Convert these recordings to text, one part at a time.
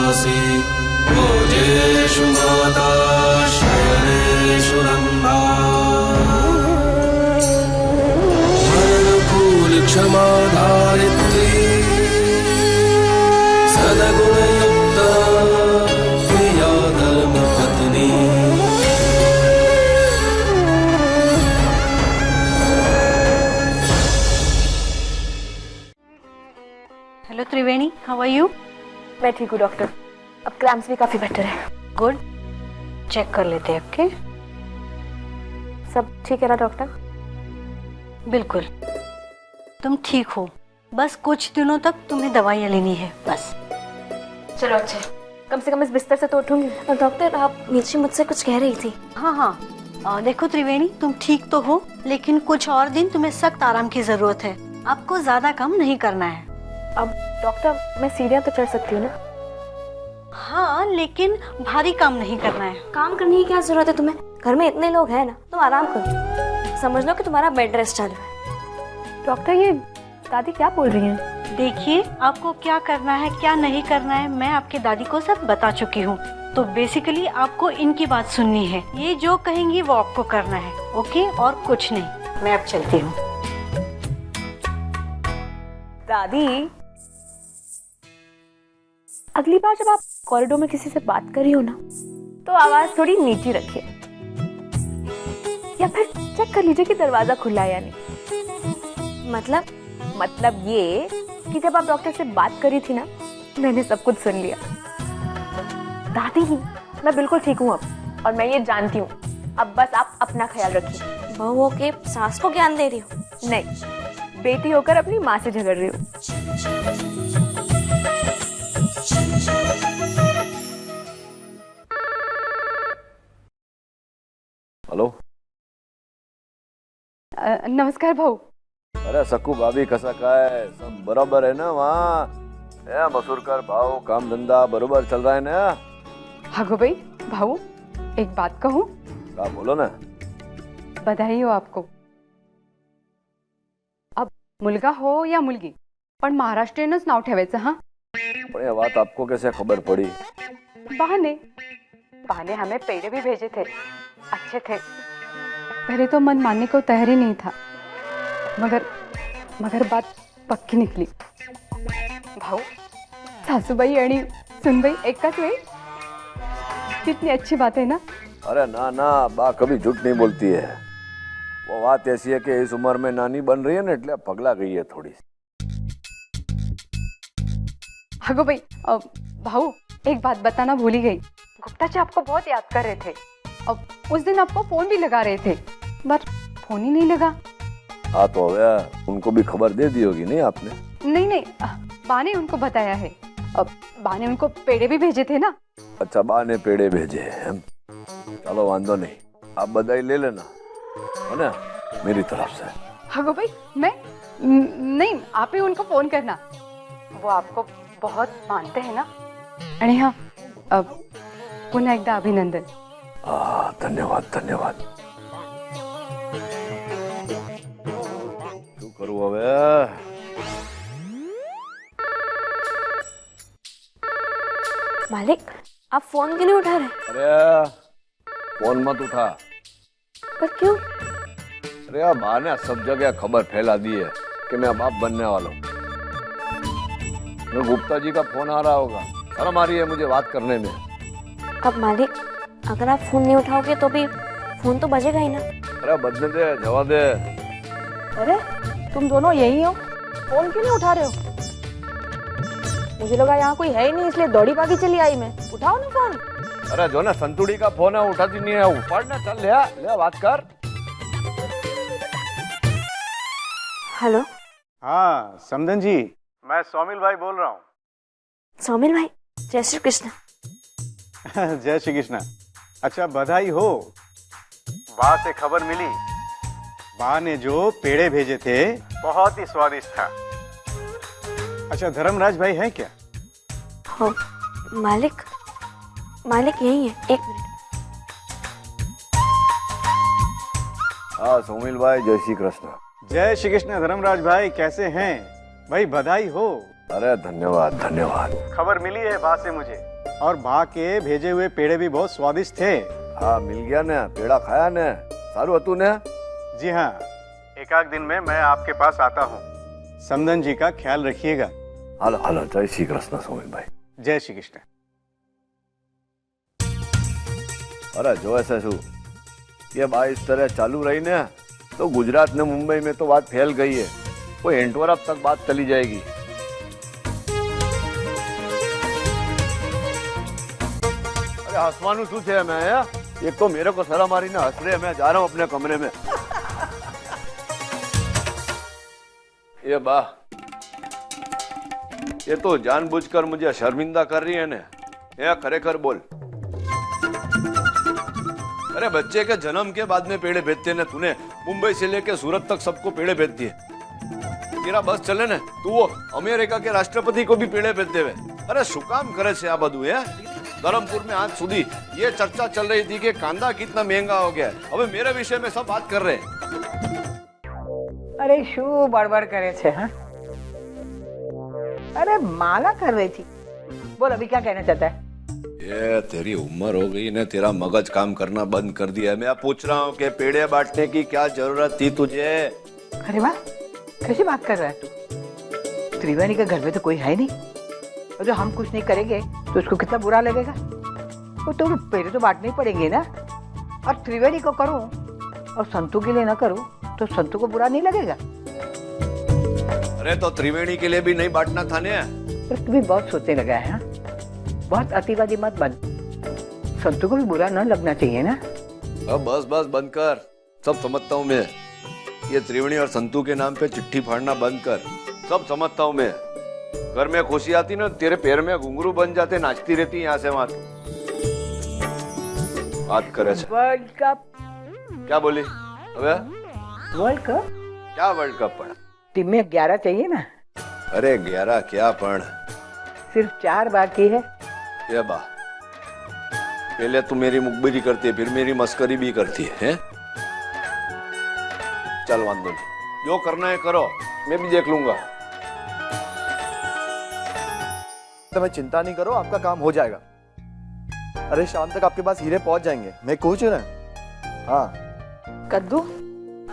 वासी भोजेषु माता शयनेषु रम्भा क्षमा धारित्री सद्गुणयुक्ता प्रिया धर्मपत्नी। Hello Triveni, how are you? मैं ठीक हूँ डॉक्टर, अब क्रैम्प्स भी काफी बेटर है। गुड, चेक कर लेते हैं। ओके, सब ठीक है ना डॉक्टर? बिल्कुल, तुम ठीक हो, बस कुछ दिनों तक तुम्हें दवाइयाँ लेनी है बस। चलो अच्छा, कम से कम इस बिस्तर से तो उठूंगी। डॉक्टर आप नीचे मुझसे कुछ कह रही थी। हाँ, देखो त्रिवेणी, तुम ठीक तो हो, लेकिन कुछ और दिन तुम्हें सख्त आराम की जरूरत है। आपको ज्यादा काम नहीं करना है। अब डॉक्टर मैं सीढ़ियाँ तो चढ़ सकती हूँ ना? हाँ, लेकिन भारी काम नहीं करना है। काम करने की क्या जरूरत है तुम्हें? घर में इतने लोग हैं ना, तुम आराम करो। समझ लो कि तुम्हारा बेड रेस्ट चालू है। डॉक्टर ये दादी क्या बोल रही हैं? देखिए, आपको क्या करना है क्या नहीं करना है मैं आपकी दादी को सब बता चुकी हूँ। तो बेसिकली आपको इनकी बात सुननी है। ये जो कहेंगी वो आपको करना है। ओके, और कुछ नहीं। मैं अब चलती हूँ। दादी, अगली बार जब आप कॉरिडोर में किसी से बात कर रही हो ना, तो आवाज थोड़ी नीची रखिए, या फिर चेक कर लीजिए कि दरवाजा खुला है या नहीं। मतलब ये कि जब आप डॉक्टर से बात करी थी ना, मैंने सब कुछ सुन लिया। दादी, मैं बिल्कुल ठीक हूँ अब, और मैं ये जानती हूँ। अब बस आप अपना ख्याल रखिए। बहू के सास को ज्ञान दे रही हो? नहीं, बेटी होकर अपनी माँ से झगड़ रही हूँ। हेलो, नमस्कार भाऊ। अरे सकू भाभी कसा काय, सब बराबर है ना वहाँ? मसूरकर भाव, काम धंधा बरोबर चल रहा है ना? हागो भाई, भाऊ एक बात कहूँ? क्या बोलो ना। बधाई हो आपको। अब मुलगा हो या मुलगी, पण महाराष्ट्रीयनच नाव ठेवायचं। हाँ, पण ये बात आपको कैसे खबर पड़ी? बहाने हमें पेड़े भी भेजे थे, अच्छे थे। पहले तो मन मानने को तैयार ही नहीं था, मगर बात पक्की निकली। भाऊ, सासूबाई आणि सुनबाई एकाच वेळी, कितनी अच्छी बात है ना? अरे ना, बा कभी झूठ नहीं बोलती है। वो बात ऐसी है कि इस उम्र में नानी बन रही है ना, એટલે पगला गई है थोड़ी। हागो भाई, भाऊ एक बात बताना भूल ही गई। गुप्ता जी आपको बहुत याद कर रहे थे। अब उस दिन आपको फोन भी लगा रहे थे, पर फोन ही नहीं लगा। हाँ तो गया, उनको भी खबर दे दी होगी नहीं आपने? नहीं, बा ने उनको बताया है। अब बा ने उनको पेड़े भी भेजे थे ना। अच्छा, बा ने पेड़े भेजे हैं। चलो वांदो नहीं, आप बधाई ले लेना, है ना, मेरी तरफ से। हागो भाई, मैं नहीं, आप ही उनको फोन करना। वो आपको बहुत मानते हैं ना। आणि हाँ, अब पुन्हा एकदा अभिनंदन। धन्यवाद। करूँ अब? मालिक, आप फोन क्यों नहीं उठा रहे? अरे फोन मत उठा। पर क्यों? अरे यार, माँ ने सब जगह खबर फैला दी है कि मैं बाप बनने वाला हूँ। गुप्ता जी का फोन आ रहा होगा, शर्म आ रही है मुझे बात करने में। अब मालिक, अगर आप फोन नहीं उठाओगे तो भी फोन तो बजेगा ही ना। अरे बजने दे, जवाब दे। अरे तुम दोनों यही हो, फोन क्यों नहीं उठा रहे हो? मुझे लगा यहाँ कोई है ही नहीं, इसलिए दौड़ी भागी चली आई मैं। उठाओ ना फोन। अरे जो ना संतुड़ी का फोन है, उठाती नहीं है। उपाड़ना, चल ले बात कर। हेलो। हाँ समधन जी, मैं सौमिल भाई बोल रहा हूँ। सौमिल भाई, जय श्री कृष्ण। जय श्री कृष्ण। अच्छा, बधाई हो। बा से खबर मिली, बा ने जो पेड़े भेजे थे बहुत ही स्वादिष्ट था। अच्छा, धर्मराज भाई है क्या? हो, मालिक यही है, एक मिनट। हाँ सोमिल भाई, जय श्री कृष्ण। जय श्री कृष्ण। धर्मराज भाई कैसे हैं भाई? बधाई हो। अरे धन्यवाद। खबर मिली है बा से मुझे, और बा के भेजे हुए पेड़े भी बहुत स्वादिष्ट थे। हाँ मिल गया ने, पेड़ा खाया ने, सारू हतु ने। जी हाँ, एकाक दिन में मैं आपके पास आता हूँ। समदन जी का ख्याल रखिएगा। हालो हालो, जय श्री कृष्ण सोमिल भाई। जय श्री कृष्ण। अरे जो ऐसा शू ये बात इस तरह चालू रही ने तो गुजरात ने मुंबई में तो बात फैल गई है, कोई एंटवरप तक बात चली जाएगी। अरे हंसवानु शू है मैं यार? एक तो मेरे को शर्म आ रही ना हंस रहे, मैं जा रहा हूँ अपने कमरे में। ये बा, ये तो जानबूझकर मुझे शर्मिंदा कर रही है ने, ये खरेखर बोल। अरे बच्चे के जन्म के बाद में पेड़े भेजते ने, तूने मुंबई से लेके सूरत तक सबको पेड़े भेज दिए। तेरा बस चले ने, तू वो अमेरिका के राष्ट्रपति को भी पेड़े भेजते हुए। अरे शू काम करे से आ बधु है? धर्मपुर में आज सुधी ये चर्चा चल रही थी कि कांदा कितना महंगा हो गया है। अब मेरे विषय में सब बात कर रहे हैं। अरे शू बड़बड़ करे छे? हाँ, अरे माला कर रही थी। बोल अभी क्या कहना चाहता है? ये तेरी उम्र हो गई ने, तेरा मगज काम करना बंद कर दिया है। मैं पूछ रहा हूँ कि पेड़े बांटने की क्या जरूरत थी तुझे? अरे वाह, कैसी बात कर रहा है तू? त्रिवेणी के घर में तो कोई है नहीं, और जो हम कुछ नहीं करेंगे तो उसको कितना बुरा लगेगा। वो तो पेड़े तो बांटने ही पड़ेंगे ना। और त्रिवेणी को करूं और संतू के लिए ना करूं तो संतू को बुरा नहीं लगेगा। अरे तो त्रिवेणी के लिए भी नहीं बांटना था ने? पर तू भी बहुत सोचने लगा है। हाँ? बहुत अतिवादी मत बन, संतू को भी बुरा न लगना चाहिए ना। अब बस बस बंद कर, सब समझता हूँ मैं। ये त्रिवेणी और संतू के नाम पे चिट्ठी फाड़ना बंद कर, सब समझता हूँ मैं। घर में खुशी आती ना, तेरे पैर में घुंघरू बन जाते, नाचती रहती यहाँ से वहां। बात करे वर्ल्ड कप? क्या बोली? अबे वर्ल्ड कप? क्या वर्ल्ड कप पड़ा? टीम में 11 चाहिए ना। अरे 11 क्या पढ़, सिर्फ 4 बाकी है। ये बा, पहले तू मेरी मुखबिरी करती है, फिर मेरी मस्करी भी करती है? चल वांदो नहीं, जो करना है करो, मैं भी देख लूंगा। तो मैं चिंता नहीं करो, आपका काम हो जाएगा। अरे शाम तक आपके पास हीरे पहुंच जाएंगे, मैं पूछ रहा हूँ। हाँ कद्दू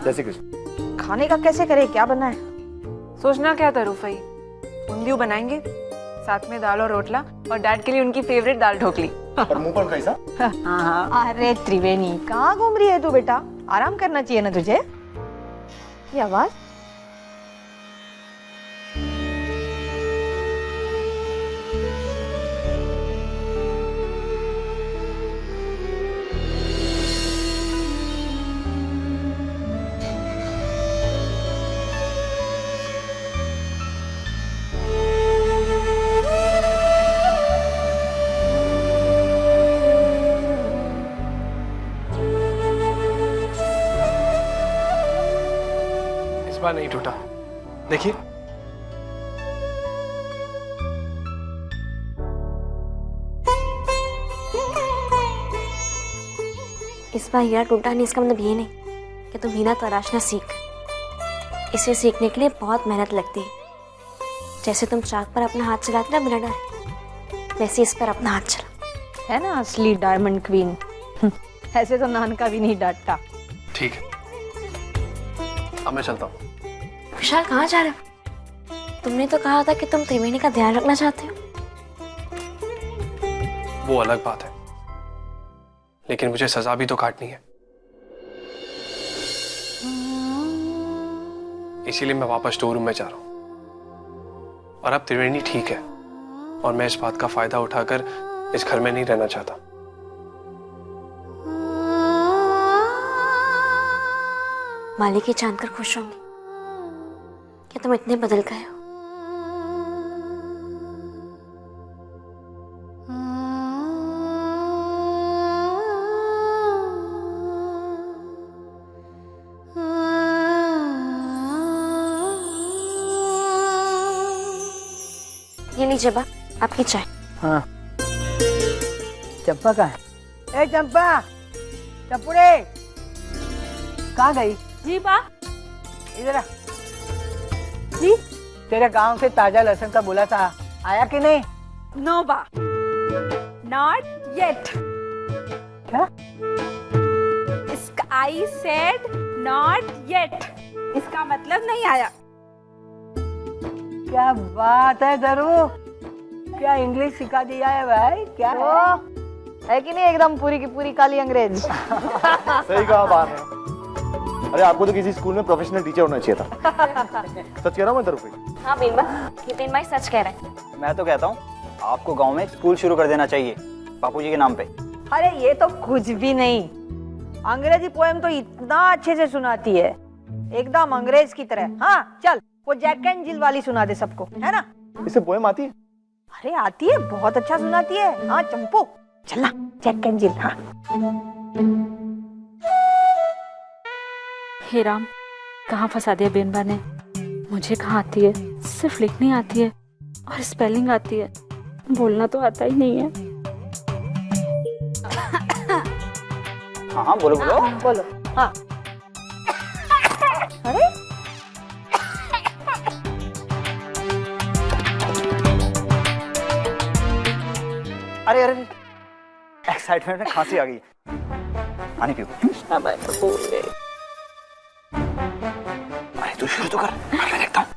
जैसे कृष्ण। खाने का कैसे करे, क्या बना है? सोचना क्या था रूफई, उंधियू बनाएंगे, साथ में दाल और रोटला, और डैड के लिए उनकी फेवरेट दाल ढोकली। और मुंह पर कैसा? हाँ। अरे त्रिवेणी कहाँ घूम रही है तू बेटा? आराम करना चाहिए ना तुझे। ये आवाज? बार नहीं टूटा, देखिए। इस बार हीरा टूटा नहीं, इसका मतलब ये नहीं कि तुम हीरा तराशना सीख। इसे सीखने के लिए बहुत मेहनत लगती है। जैसे तुम चाक पर अपना हाथ चलाते ना बिना डर, वैसे इस पर अपना हाथ चला। है ना असली डायमंड क्वीन। ऐसे तो नानका भी नहीं डांटता। ठीक है, अब मैं चलता हूँ। विशाल कहाँ जा रहे हो? तुमने तो कहा था कि तुम त्रिवेणी का ध्यान रखना चाहते हो। वो अलग बात है, लेकिन मुझे सजा भी तो काटनी है। इसीलिए मैं वापस स्टोर रूम में जा रहा हूँ। और अब त्रिवेणी ठीक है, और मैं इस बात का फायदा उठाकर इस घर में नहीं रहना चाहता। मालिक ये जानकर खुश होंगी कि तुम इतने बदल गए हो। ये लीजिए बा, आपकी चाय। हाँ चंपा कहाँ है? ए चंपा, चंपुड़े कहाँ गई? जी बा। इधर आ। जी तेरे गांव से ताजा लहसुन का बोला था, आया कि नहीं? नो बा। Not yet. क्या? आई सेड नॉट येट, इसका मतलब नहीं आया। क्या बात है दरू, क्या इंग्लिश सिखा दिया है भाई, क्या है कि नहीं एकदम पूरी की पूरी काली अंग्रेज। सही कहा बात है। अरे आपको तो किसी स्कूल में प्रोफेशनल टीचर होना चाहिए था। सच कह रहा हूँ मैं दरू भाई। हाँ बीनबा, नितिन भाई सच कह रहे हैं। मैं तो कहता हूँ आपको गांव में स्कूल शुरू कर देना चाहिए बापूजी के नाम पे। अरे ये तो कुछ भी नहीं, अंग्रेजी पोएम तो इतना अच्छे से सुनाती है, एकदम अंग्रेज की तरह। हाँ चल वो जैक एंड जिल वाली सुना दे सबको, है ना? इसे पोएम आती है? अरे आती है, बहुत अच्छा सुनाती है। हाँ चंपू चलना, जैक एंड जिल। हाँ हे राम, कहाँ फंसा दिया बेनबा ने। मुझे कहाँ आती है, सिर्फ लिखनी आती है और स्पेलिंग आती है, बोलना तो आता ही नहीं है। हाँ बोलो बोलो बोलो। हाँ अरे अरे अरे एक्साइटमेंट में खांसी आ गई, पानी पियो। अरे तू शुरू तो कर, मैं देखता हूँ।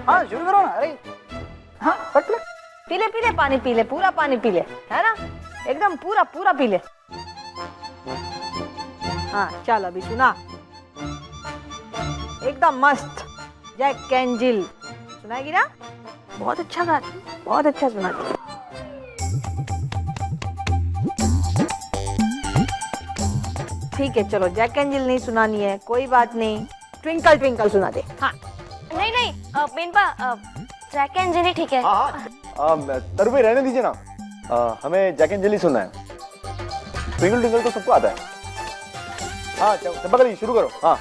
हाँ शुरू करो ना। अरे हाँ फट ले, पीले पीले पानी पीले, पूरा पानी पीले, है ना? एकदम पूरा पूरा पीले। हाँ चल अभी सुना, एकदम मस्त जैक एंड जिल सुनाएगी ना? बहुत अच्छा गाती, बहुत अच्छा सुनाती। ठीक है चलो, जैक एंड जिल नहीं सुनानी है, कोई बात नहीं, ट्विंकल ट्विंकल सुना दे। हाँ नहीं नहीं बीनबा, जैक एंड जिल ही ठीक है। दरू भाई रहने दीजिए ना, हमें जैक एंड जिल ही सुनना है। ट्विंकल ट्विंकल तो सबको आता है। हाँ चंपा कली शुरू करो। हाँ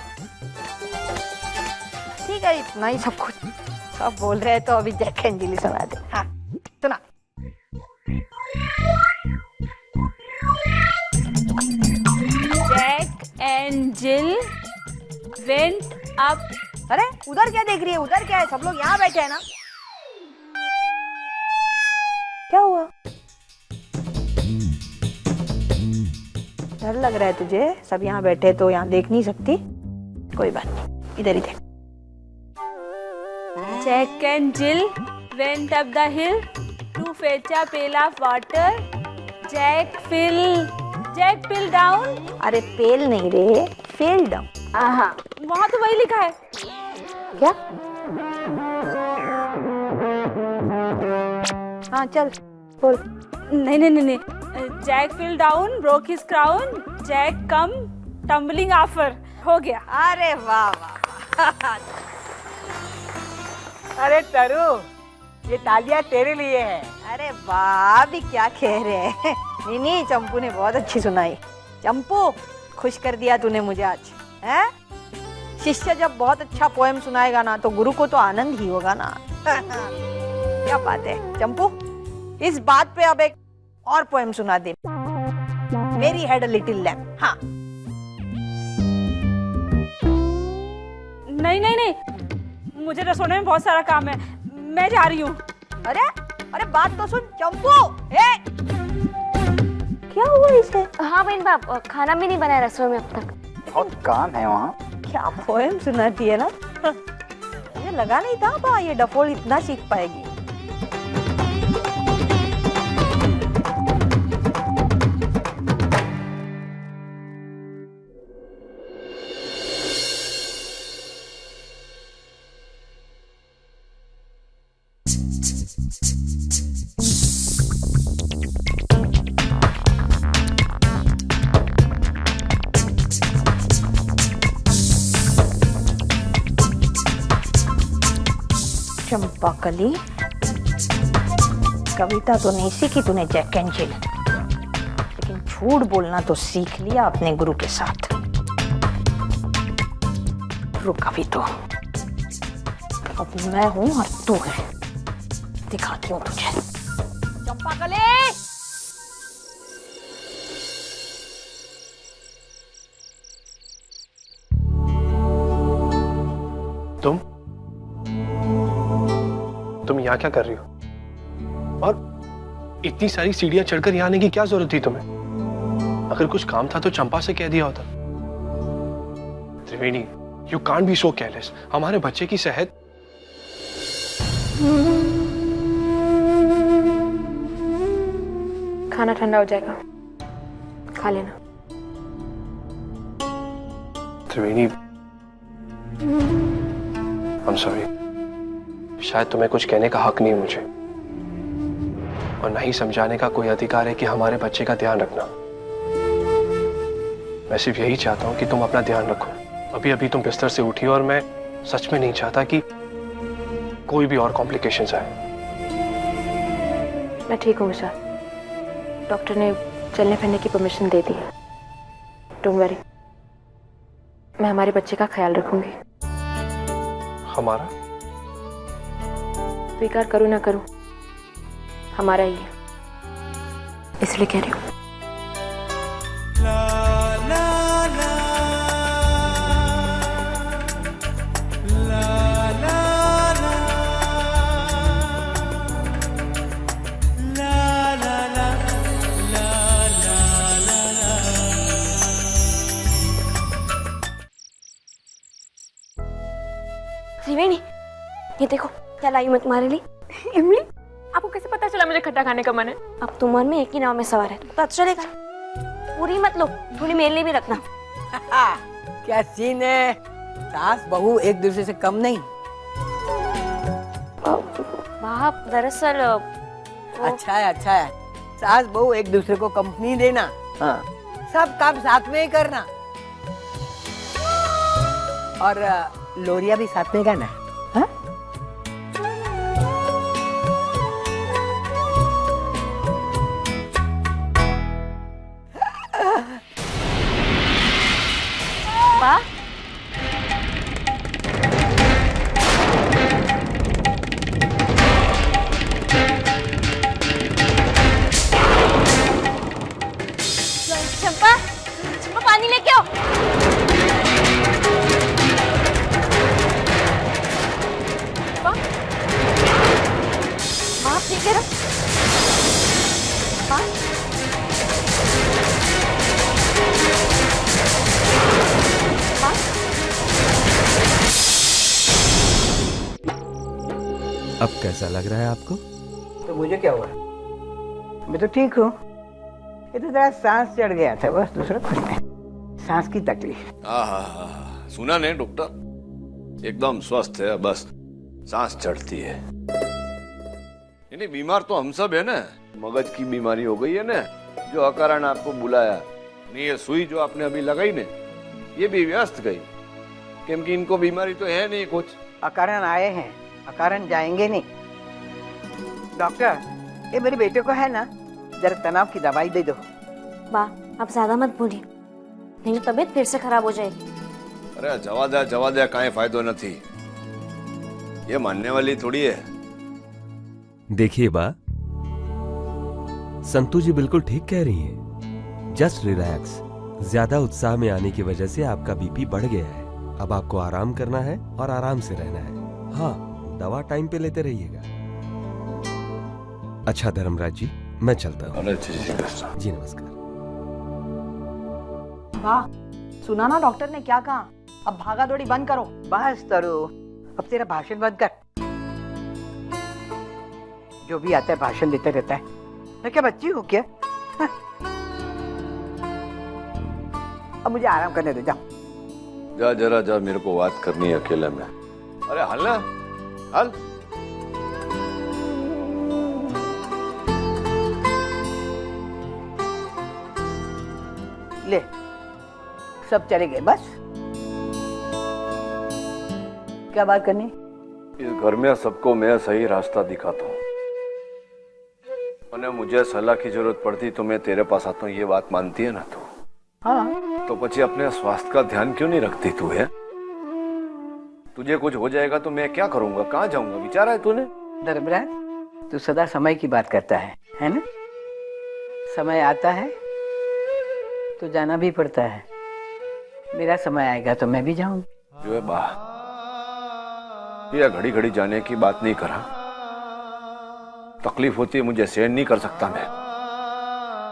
ठीक है, इतना ही सब कुछ सब बोल रहे हैं तो अभी जैक एंड जिल ही सुना दे। हाँ सुना। Jack and Jill went up. अरे उधर क्या देख रही है, उधर क्या है? सब लोग यहाँ बैठे हैं ना। क्या हुआ? डर लग रहा है तुझे? सब यहाँ बैठे तो यहाँ देख नहीं सकती? कोई बात नहीं, इधर ही देख। Jack and Jill went up the hill to fetch a pail of water. Jack fell down. अरे पेल नहीं रे, फेल डाउन। हाँ वहाँ तो वही लिखा है। क्या? हाँ चल बोल। नहीं नहीं नहीं, Jack fell down, broke his crown. Jack come tumbling after. हो गया। अरे वाह वाह। अरे तरू, ये तालियां तेरे लिए है। अरे वाह, भी क्या कह रहे हैं। नहीं चंपू ने बहुत अच्छी सुनाई। चंपू खुश कर दिया तूने मुझे आज, हैं? शिष्य जब बहुत अच्छा पोएम सुनाएगा ना तो गुरु को तो आनंद ही होगा ना। क्या बात है चंपू, इस बात पे अब एक और पोएम सुना दे। Mary had a little lamp. हाँ नहीं नहीं नहीं, मुझे रसोने में बहुत सारा काम है, मैं जा रही हूँ। अरे अरे बात तो सुन चंपू। क्या हुआ इसे? हाँ बहन बाप, खाना भी नहीं बनाया रसोई में अब तक। बहुत काम है वहाँ। क्या पोएम सुनाती है ना। मुझे लगा नहीं था ये डफोल इतना सीख पाएगी। चंपाकली, कविता तो नहीं सीखी तूने जैक एंड जिल, लेकिन झूठ बोलना तो सीख लिया अपने गुरु के साथ। रुक अभी तो, अब मैं हूं और तू है, दिखाती हूँ तुझे। चंपाकली, तुम यहाँ क्या कर रही हो? इतनी सारी सीढ़ियां चढ़कर यहाँ आने की क्या जरूरत थी तुम्हें? अगर कुछ काम था तो चंपा से कह दिया होता। Triveni, you can't be so careless. हमारे बच्चे की सेहत। खाना ठंडा हो जाएगा, खा लेना। त्रिवेणी, I'm sorry। शायद तुम्हें कुछ कहने का हक नहीं है मुझे, और नहीं समझाने का कोई अधिकार है कि हमारे बच्चे का ध्यान रखना। मैं सिर्फ यही चाहता हूं कि तुम अपना ध्यान रखो। अभी अभी तुम बिस्तर से उठी और मैं सच में नहीं चाहता कि कोई भी और कॉम्प्लिकेशंस आए। मैं ठीक हूँ विशाल, डॉक्टर ने चलने फिरने की परमिशन दे दी है। डोंट वरी, मैं हमारे बच्चे का ख्याल रखूंगी। हमारा? स्वीकार करूँ ना करूँ, हमारा ही है, इसलिए कह रही हूँ। त्रिवेणी, ये देखो क्या लाई मैं तुम्हारे लिए। इमली, आपको कैसे पता चला मुझे खट्टा खाने का मन है? अब तुम और मैं एक ही नाव में सवार है, पता चलेगा। पूरी मत लो, थोड़ी मेरे लिए भी रखना। क्या सीन है, सास बहू एक दूसरे से कम नहीं। वाह, दरअसल अच्छा है, अच्छा है। सास बहू एक दूसरे को कंपनी देना, हाँ, सब काम साथ में ही करना, और लोरिया भी साथ में गाना। हाँ? वाह, चंपा, चंपा पानी लेके आओ। आप ठीक है? हाँ? अब कैसा लग रहा है आपको? तो मुझे क्या हुआ, मैं तो ठीक हूँ। ये तो जरा सांस चढ़ गया था, बस, दूसरा कुछ नहीं, सांस की तकलीफ। सुना नहीं डॉक्टर, एकदम स्वस्थ है, बस सांस चढ़ती है। नहीं, बीमार तो हम सब है ना, मगज की बीमारी हो गई है ना, जो अकारण आपको बुलाया। नहीं, ये सुई जो आपने अभी लगाई ने, ये भी व्यस्त गई, क्योंकि इनको बीमारी तो है नहीं कुछ। अकारण आए हैं, अकारण जाएंगे नहीं। डॉक्टर, ये मेरे बेटे को है ना, जरा तनाव की दवाई दे दो। वाह, आप ज्यादा मत बोलिए, नहीं तो तबीयत फिर से खराब हो जाएगी। अरे जवा दे, काई फायदो नहीं, ये मानने वाली थोड़ी है। देखिए बा, संतू जी बिल्कुल ठीक कह रही हैं। Just relax. ज्यादा उत्साह में आने की वजह से आपका बीपी बढ़ गया है। अब आपको आराम करना है और आराम से रहना है। हाँ, दवा टाइम पे लेते रहिएगा। अच्छा धर्मराज जी, मैं चलता हूँ। जी नमस्कार। वाह, सुना ना डॉक्टर ने क्या कहा? अब भागा दौड़ी बंद करो। बस तरू, अब तेरा भाषण बंद कर। जो भी आता है भाषण देते रहता है। मैं क्या बच्ची हूँ क्या? हाँ। अब मुझे आराम करने दो, जाओ। जरा जा, मेरे को बात करनी है अकेले में। अरे हल ना, हल। ले, सब चले गए, बस। क्या बात करनी? इस घर में सबको मैं सही रास्ता दिखाता हूँ, और मुझे सलाह की जरूरत पड़ती तो मैं तेरे पास आता हूँ। ये बात मानती है ना तू? हाँ। तो पची अपने स्वास्थ्य का ध्यान क्यों नहीं रखती तू? है, तुझे कुछ हो जाएगा तो मैं क्या करूंगा, कहाँ जाऊंगा? विचारा है तूने? धर्मराज, तू सदा समय की बात करता है ना? समय आता है तो जाना भी पड़ता है। मेरा समय आएगा तो मैं भी जाऊंगी। जो है बा, ये घड़ी घड़ी जाने की बात नहीं करा। तकलीफ होती है मुझे, सहन नहीं कर सकता मैं।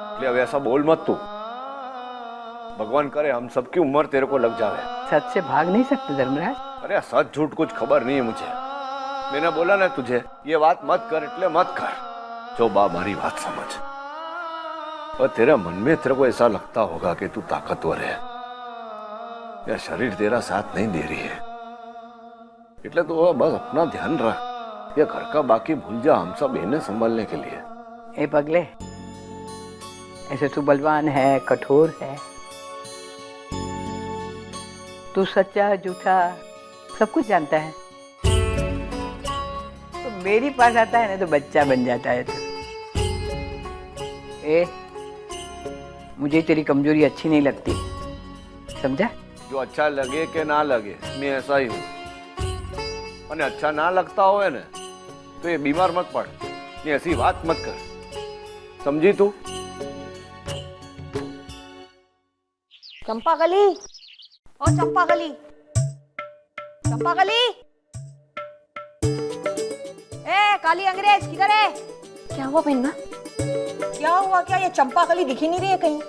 इसलिए अब ऐसा बोल मत तू। भगवान करे हम सबकी उम्र तेरे को लग जावे। सच से भाग नहीं सकते धर्मराज। अरे सच झूठ कुछ खबर नहीं है मुझे। मैंने बोला ना तुझे ये बात मत कर, એટલે मत कर। जो बा मारी बात समझ। और तेरे मन में तेरे को ऐसा लगता होगा कि तू ताकतवर है, या शरीर तेरा साथ नहीं दे रही है, એટલે तो बस अपना ध्यान रख। ये घर का बाकी भूल जा, हम सब इन्हें संभालने के लिए। ए पगले, ऐसे तू बलवान है, कठोर है, तू सच्चा झूठा सब कुछ जानता है, तो मेरी पास आता है ना तो बच्चा बन जाता है। तो मुझे तेरी कमजोरी अच्छी नहीं लगती, समझा? जो अच्छा लगे कि ना लगे, मैं ऐसा ही हूँ। और अच्छा ना लगता हो ना तो ये बीमार मत पड़, ये ऐसी बात मत कर, समझी तू? चंपाकली, ओ चंपाकली, चंपाकली, ए काली अंग्रेज किधर है? क्या हुआ बहन? क्या हुआ क्या? ये चंपाकली दिख ही नहीं रही है कहीं।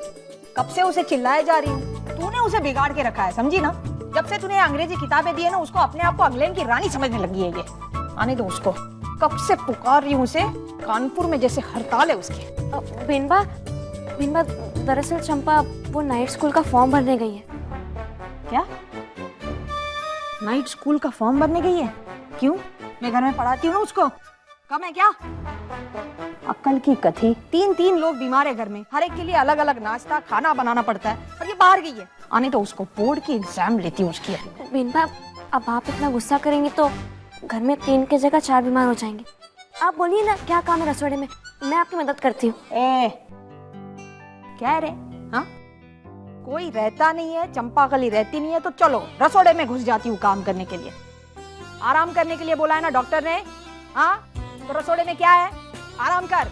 कब से उसे चिल्लाए जा रही हूँ। तूने उसे बिगाड़ के रखा है, समझी ना? जब से तूने अंग्रेजी किताबें दी है ना, उसको अपने आप को इंग्लैंड की रानी समझने लगी है। ये आने दो उसको, कब से पुकार रही हूँ उसे। कानपुर में जैसे हड़ताल है उसकी। बेनबा, दरअसल चंपा वो नाइट स्कूल का फॉर्म भरने गई है। क्या? नाइट स्कूल का फॉर्म भरने गई है? क्यों? मैं घर में पढ़ाती हूँ ना उसको। कम है क्या? अक्ल की कथी। 3 लोग बीमार है घर में, हर एक के लिए अलग अलग नाश्ता खाना बनाना पड़ता है, और ये बाहर गई है। आने तो उसको, बोर्ड की एग्जाम लेती हूँ उसकी। बेनबा, अब आप इतना गुस्सा करेंगे तो घर में 3 की जगह 4 बीमार हो जाएंगे। आप बोलिए ना क्या काम है रसोड़े में, मैं आपकी मदद करती हूँ। क्या रे? हाँ, कोई रहता नहीं है, चंपाकली रहती नहीं है, तो चलो रसोड़े में घुस जाती हूँ काम करने के लिए। आराम करने के लिए बोला है ना डॉक्टर ने। हाँ, तो रसोड़े में क्या है? आराम कर।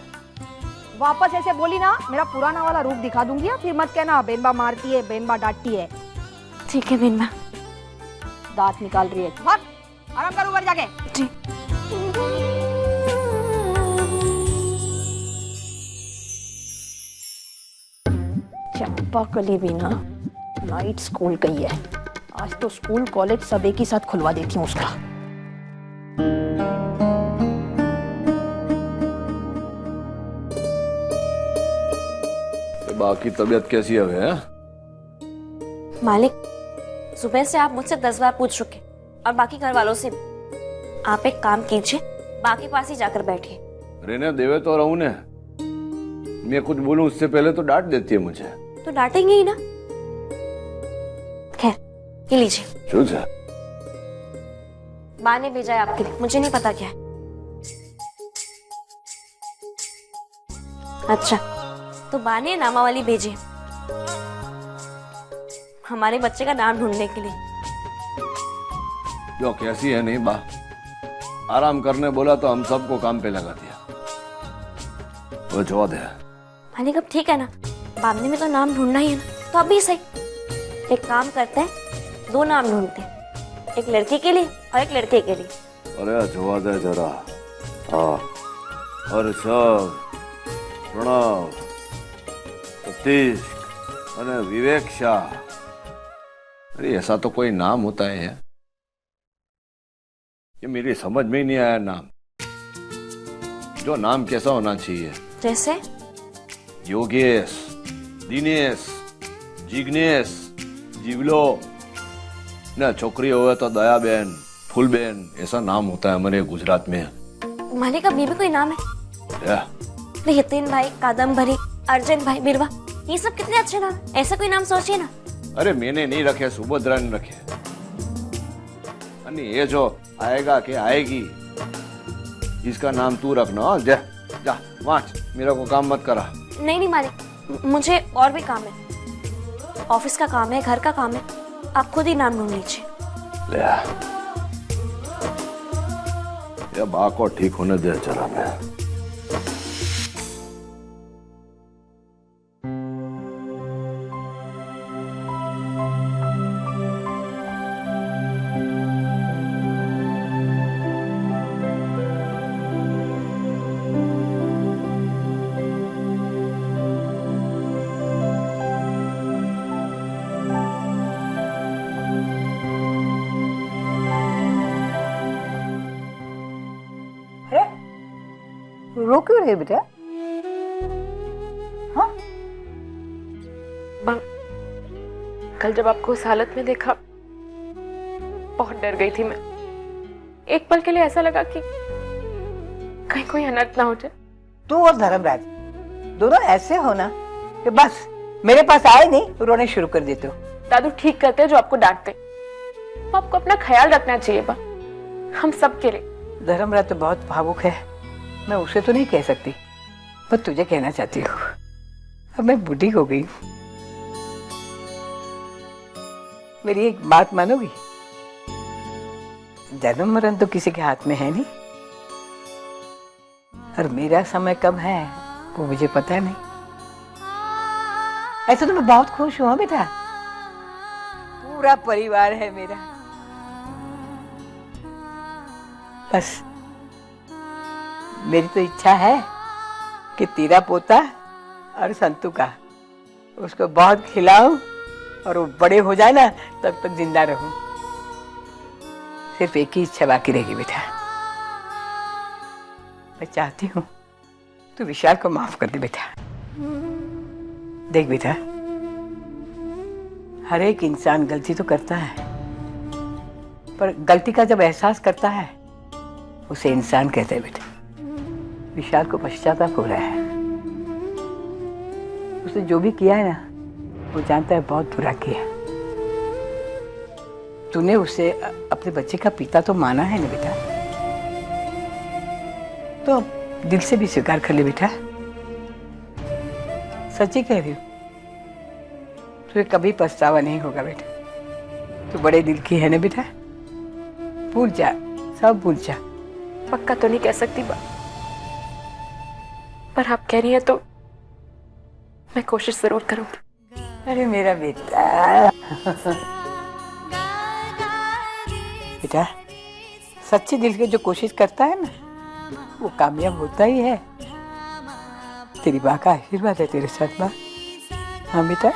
वापस ऐसे बोली ना, मेरा पुराना वाला रूप दिखा दूंगी। फिर मत कहना बेनबा मारती है, बेनबा डांटती है। ठीक है बेनबा। दांत निकाल रही है। मत, आराम कर ऊपर जाके। जी। चंपाकली भी ना नाइट स्कूल गई है। आज तो स्कूल कॉलेज सब एक ही साथ खुलवा देती हूँ उसका। बाकी तबीयत कैसी है? मालिक, सुबह से आप मुझसे 10 बार पूछ चुके, और बाकी घर वालों से भी। आप एक काम कीजिए, बाकी पास ही जाकर बैठिए। रहने देवे तो रहूं ने। मैं कुछ बोलूं उससे पहले तो डांट देती है मुझे। तो डांटेंगे ही ना। खैर, ये लीजिए। चुप जा। माँ ने भेजा है आपके लिए, मुझे नहीं पता क्या है। अच्छा, तो बा ने नामावली भेजी हमारे बच्चे का नाम ढूंढने के लिए। जो कैसी है नहीं बा, आराम करने बोला तो हम सबको काम पे लगा दिया। वो जो दे मालिक, अब ठीक है ना, बाबने में तो नाम ढूंढना ही है ना, तो अभी सही। एक काम करते हैं, 2 नाम ढूंढते हैं, एक लड़की के लिए और एक लड़के के लिए। अरे जो दे जरा। हाँ, और सब प्रणव, सतीश और विवेक शाह। अरे ऐसा तो कोई नाम होता है? ये मेरी समझ में ही नहीं आया नाम। जो नाम कैसा होना चाहिए? जैसे योगेश, दिनेश, जिग्नेश, जीवलो, ना छोकरी हो तो दयाबेन, फूलबेन, ऐसा नाम होता है हमारे गुजरात में। मालिक, अब ये भी कोई नाम है? यतीन भाई, कादम्बरी, अर्जुन भाई, बिरवा, ये सब कितने अच्छे नाम। ऐसा कोई नाम सोचिए ना। अरे मैंने नहीं रखे, सुभद्रा ने रखे। ये जो आएगा कि आएगी, इसका नाम तू रखना। जा जा वाच, मेरा को काम मत करा। नहीं मालिक, मुझे और भी काम है। ऑफिस का काम है, घर का काम है, आप खुद ही नाम ढूंढ लीजिए। ये बा को ठीक होने दे जरा। मैं रो क्यों रहे बेटा? हाँ? माँ, कल जब आपको उस हालत में देखा बहुत डर गई थी मैं। एक पल के लिए ऐसा लगा कि कहीं कोई अनर्थ ना हो जाए। तू और धर्मराज दोनों ऐसे हो ना कि बस मेरे पास आए नहीं रोने शुरू कर देते हो। दादू ठीक करते हैं जो आपको डांटते। आपको अपना ख्याल रखना चाहिए बा, हम सब के लिए। धर्मराज तो बहुत भावुक है, मैं उसे तो नहीं कह सकती, पर तुझे कहना चाहती हूँ। अब मैं बूढ़ी हो गई, मेरी एक बात मानोगी? जन्म मरण तो किसी के हाथ में है नहीं, और मेरा समय कब है वो मुझे पता नहीं। ऐसे तो मैं बहुत खुश हूँ बेटा, पूरा परिवार है मेरा। बस मेरी तो इच्छा है कि तेरा पोता और संतू का उसको बहुत खिलाऊं और वो बड़े हो जाए ना तब तक जिंदा रहूं। सिर्फ एक ही इच्छा बाकी रहेगी बेटा, मैं चाहती हूँ तू विशाल को माफ कर दे बेटा। देख बेटा, हर एक इंसान गलती तो करता है, पर गलती का जब एहसास करता है उसे इंसान कहते हैं बेटा। विशाल को पश्चाताप हो रहा है, उसने जो भी किया है ना वो जानता है बहुत बुरा किया। तूने उसे अपने बच्चे का पिता तो माना है ना बेटा, तो दिल से भी स्वीकार कर ले बेटा। सच्ची कह रही हूँ, तुझे कभी पछतावा नहीं होगा बेटा। तू बड़े दिल की है ना बेटा, भूल जा, सब भूल जा। पक्का तो नहीं कह सकती बा, पर आप कह रही हैं तो मैं कोशिश जरूर करूंगी। अरे मेरा बेटा बेटा, सच्चे दिल के जो कोशिश करता है ना वो कामयाब होता ही है। तेरी माँ का आशीर्वाद है तेरे साथ माँ। हाँ बेटा।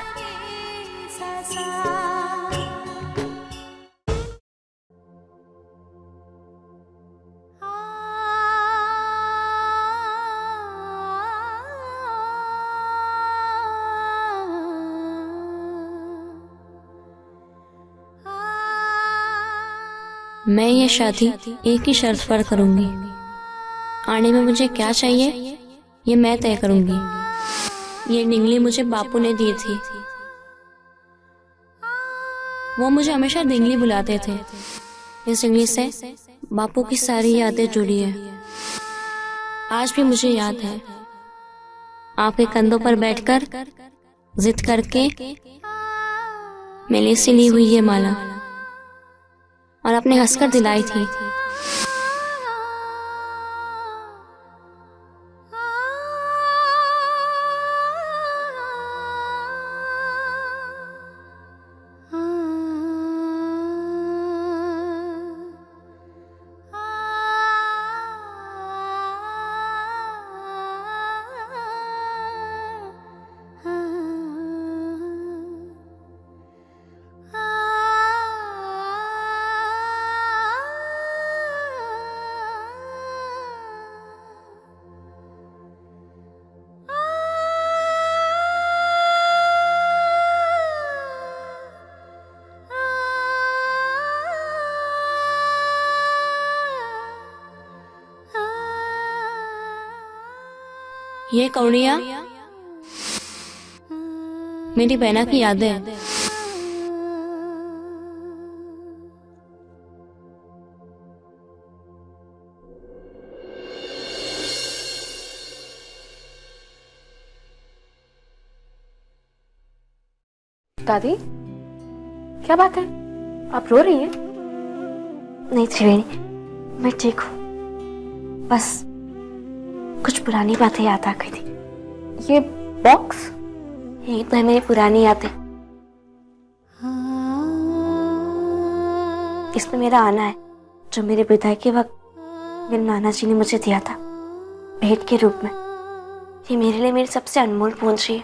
मैं ये शादी एक ही शर्त पर करूंगी। आने में मुझे क्या चाहिए ये मैं तय करूंगी। ये निंगली मुझे बापू ने दी थी, वो मुझे हमेशा निंगली बुलाते थे। इस निंगली से बापू की सारी यादें जुड़ी है। आज भी मुझे याद है आपके कंधों पर बैठकर जिद करके मैंने सिली हुई ये माला और आपने हंसकर दिलाई थी। ये कौड़िया मेरी बहना की यादें हैं। दादी क्या बात है, आप रो रही हैं? नहीं त्रिवेणी, मैं ठीक हूँ, बस कुछ पुरानी बातें याद आ गई थी। ये बॉक्स? ये तो है मेरी पुरानी यादें। इसमें मेरा आना है जो मेरे विदाई के वक्त मेरे नाना जी ने मुझे दिया था भेंट के रूप में। ये मेरे लिए मेरी सबसे अनमोल पूंजी है,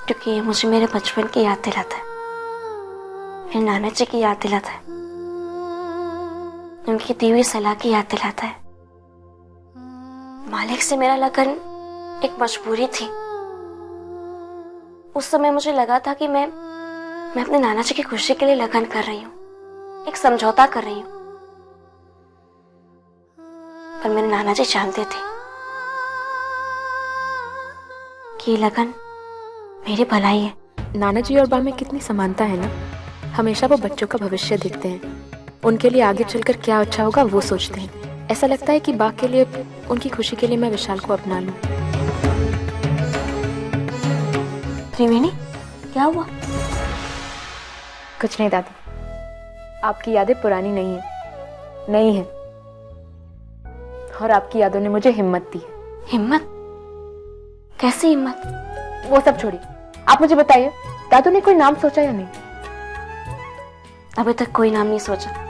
क्योंकि ये मुझे मेरे बचपन की याद दिलाता है, मेरे नाना जी की याद दिलाता है, उनकी दी हुई सलाह की याद दिलाता है। मालिक से मेरा लगन एक मजबूरी थी। उस समय मुझे लगा था कि मैं अपने नाना जी की खुशी के लिए लगन कर रही हूँ, एक समझौता कर रही हूँ। पर मेरे नाना जी जानते थे कि ये लगन मेरी भलाई है। नाना जी और बा में कितनी समानता है ना। हमेशा वो बच्चों का भविष्य देखते हैं, उनके लिए आगे चलकर क्या अच्छा होगा वो सोचते हैं। ऐसा लगता है कि बा के लिए, उनकी खुशी के लिए मैं विशाल को अपना लूं। त्रिवेणी, क्या हुआ? कुछ नहीं दादी, आपकी यादें पुरानी नहीं है, नई है। और आपकी यादों ने मुझे हिम्मत दी है। हिम्मत? कैसी हिम्मत? वो सब छोड़िए, आप मुझे बताइए, दादू ने कोई नाम सोचा या नहीं? अभी तक कोई नाम नहीं सोचा।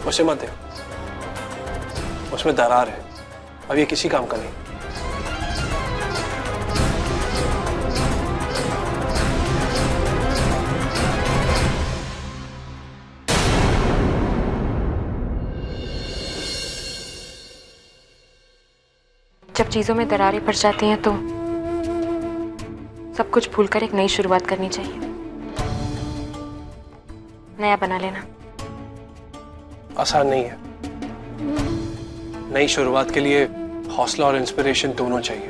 उसे मत दे, उसमें दरार है, अब ये किसी काम का नहीं। जब चीजों में दरारें पड़ जाती हैं तो सब कुछ भूलकर एक नई शुरुआत करनी चाहिए, नया बना लेना। आसान नहीं है। नई शुरुआत के लिए हौसला और इंस्पिरेशन दोनों चाहिए।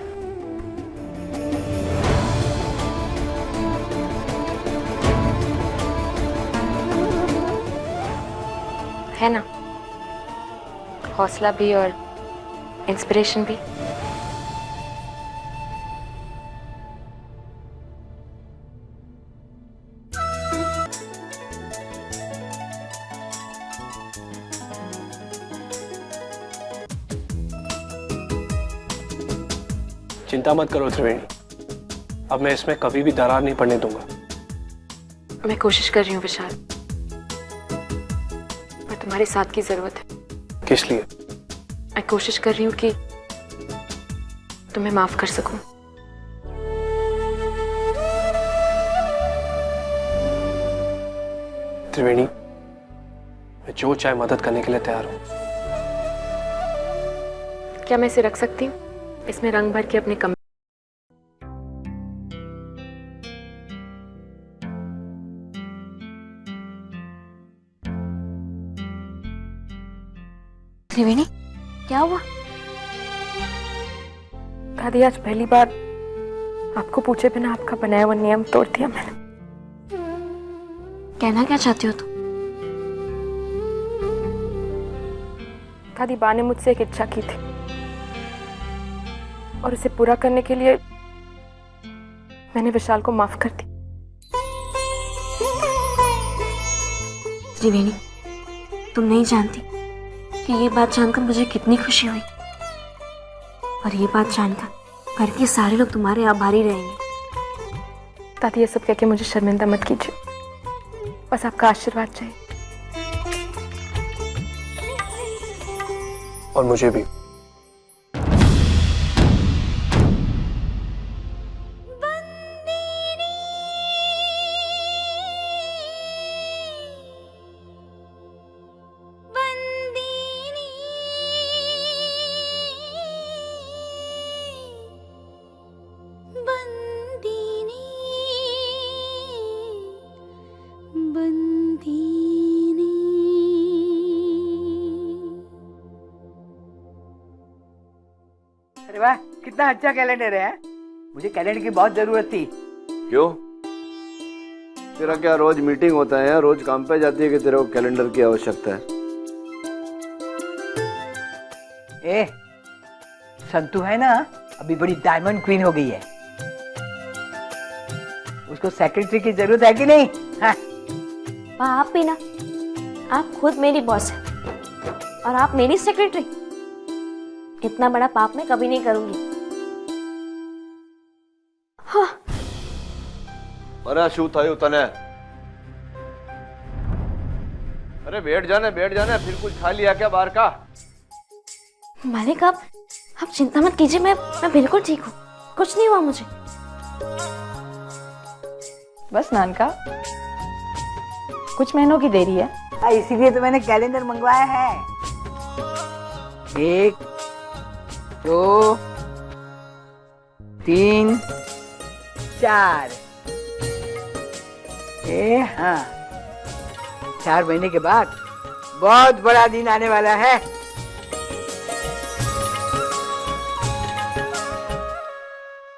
है ना, हौसला भी और इंस्पिरेशन भी। चिंता मत करो त्रिवेणी, अब मैं इसमें कभी भी दरार नहीं पड़ने दूंगा। मैं कोशिश कर रही हूँ विशाल, पर तुम्हारे साथ की जरूरत है। किस लिए? मैं कोशिश कर रही हूँ कि तुम्हें माफ कर सकूं। त्रिवेणी, मैं जो चाहे मदद करने के लिए तैयार हूं। क्या मैं इसे रख सकती हूँ? इसमें रंग भर के अपने कमरे। त्रिवेणी, क्या हुआ? दादी, आज पहली बार आपको पूछे बिना आपका बनाया हुआ नियम तोड़ दिया मैंने। कहना क्या चाहती हो तुम? दादी, बा ने मुझसे एक इच्छा की थी और उसे पूरा करने के लिए मैंने विशाल को माफ कर दी। त्रिवेणी, तुम नहीं जानती कि ये बात जानकर मुझे कितनी खुशी हुई, और ये बात जानकर घर के सारे लोग तुम्हारे आभारी रहेंगे। दादी, ये सब कह के मुझे शर्मिंदा मत कीजिए, बस आपका आशीर्वाद चाहिए। और मुझे भी। अरे वाह, कितना अच्छा कैलेंडर है। मुझे कैलेंडर की बहुत जरूरत थी। क्यों? तेरा क्या रोज मीटिंग होता है या रोज काम पे जाती है कि तेरे को कैलेंडर की आवश्यकता है? ए, संतू है ना, अभी बड़ी डायमंड क्वीन हो गई है। उसको सेक्रेटरी की जरूरत है कि नहीं? हाँ। आप भी ना, आप खुद मेरी बॉस है और आप मेरी सेक्रेटरी। इतना बड़ा पाप मैं कभी नहीं करूंगी। हाँ। अरे शू थયું तने? अरे बैठ जाने फिर कुछ खा लिया क्या बाहर का? मालिक आप चिंता मत कीजिए, मैं बिल्कुल ठीक हूँ, कुछ नहीं हुआ मुझे। बस नानका, कुछ महीनों की देरी है। इसीलिए तो मैंने कैलेंडर मंगवाया है। 1 2 3 4। हाँ, 4 महीने के बाद बहुत बड़ा दिन आने वाला है।